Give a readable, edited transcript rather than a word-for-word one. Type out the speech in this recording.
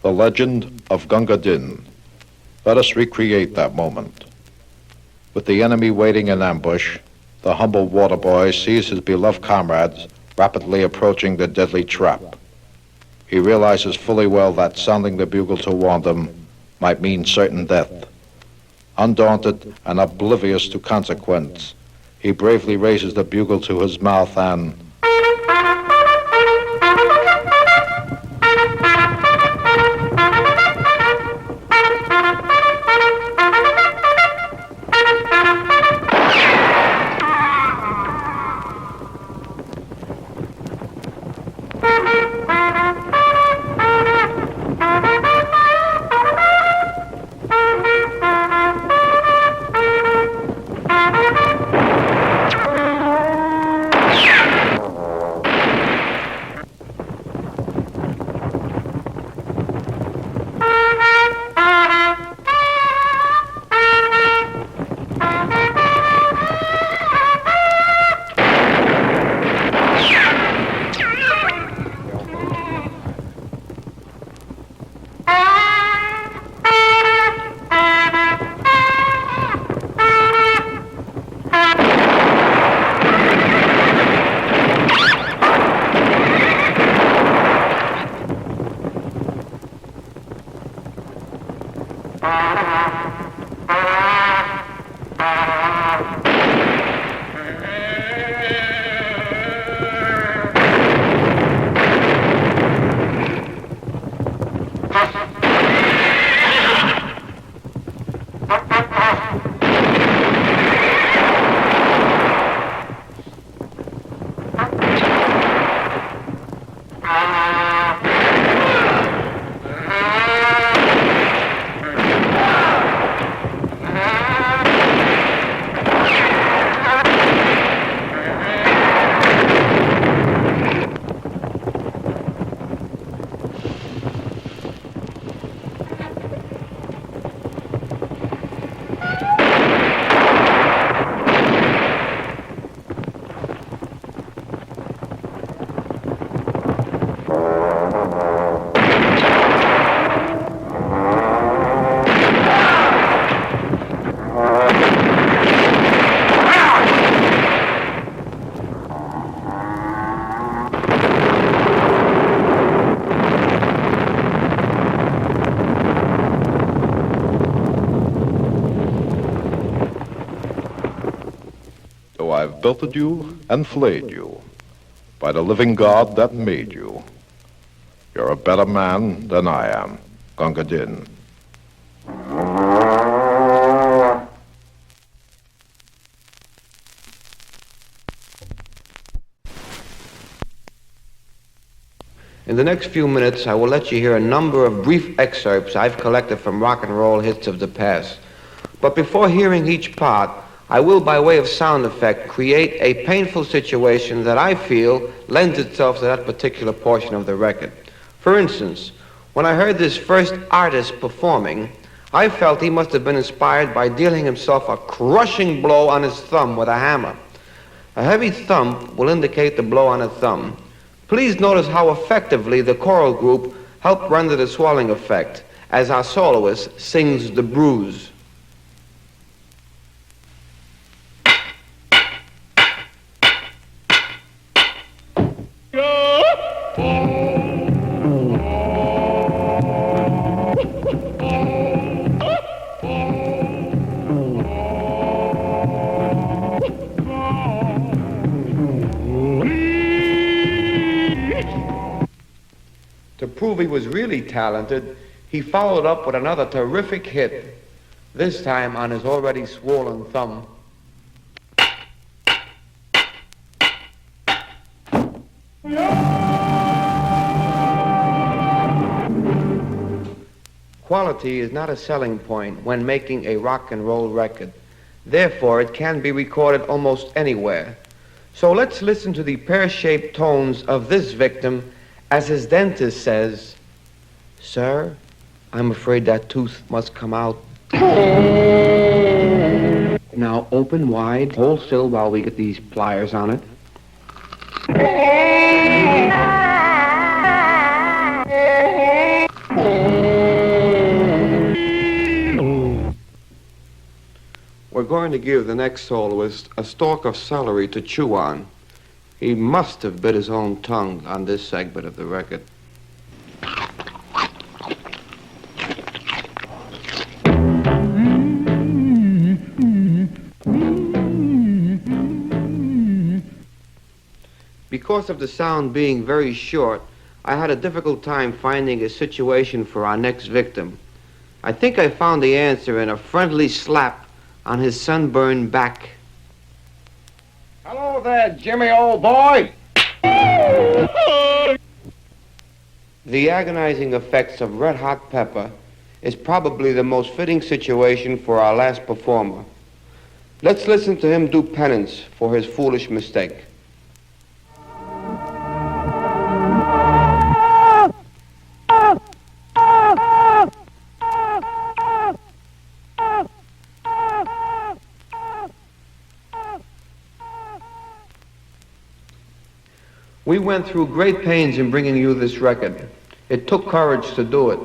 The legend of Gunga Din. Let us recreate that moment. With the enemy waiting in ambush, the humble water boy sees his beloved comrades rapidly approaching the deadly trap. He realizes fully well that sounding the bugle to warn them might mean certain death. Undaunted and oblivious to consequence, he bravely raises the bugle to his mouth and I've belted you and flayed you by the living God that made you. You're a better man than I am, Gunga Din. In the next few minutes, I will let you hear a number of brief excerpts I've collected from rock and roll hits of the past. But before hearing each part, I will, by way of sound effect, create a painful situation that I feel lends itself to that particular portion of the record. For instance, when I heard this first artist performing, I felt he must have been inspired by dealing himself a crushing blow on his thumb with a hammer. A heavy thump will indicate the blow on a thumb. Please notice how effectively the choral group helped render the swelling effect as our soloist sings the bruise. To prove he was really talented, he followed up with another terrific hit, this time on his already swollen thumb. Quality is not a selling point when making a rock and roll record. Therefore, it can be recorded almost anywhere. So let's listen to the pear-shaped tones of this victim as his dentist says, "Sir, I'm afraid that tooth must come out." Now open wide, hold still while we get these pliers on it. going to give the next soloist a stalk of celery to chew on. He must have bit his own tongue on this segment of the record. Because of the sound being very short, I had a difficult time finding a situation for our next victim. I think I found the answer in a friendly slap on his sunburned back. Hello there, Jimmy, old boy. The agonizing effects of red hot pepper is probably the most fitting situation for our last performer. Let's listen to him do penance for his foolish mistake. We went through great pains in bringing you this record. It took courage to do it.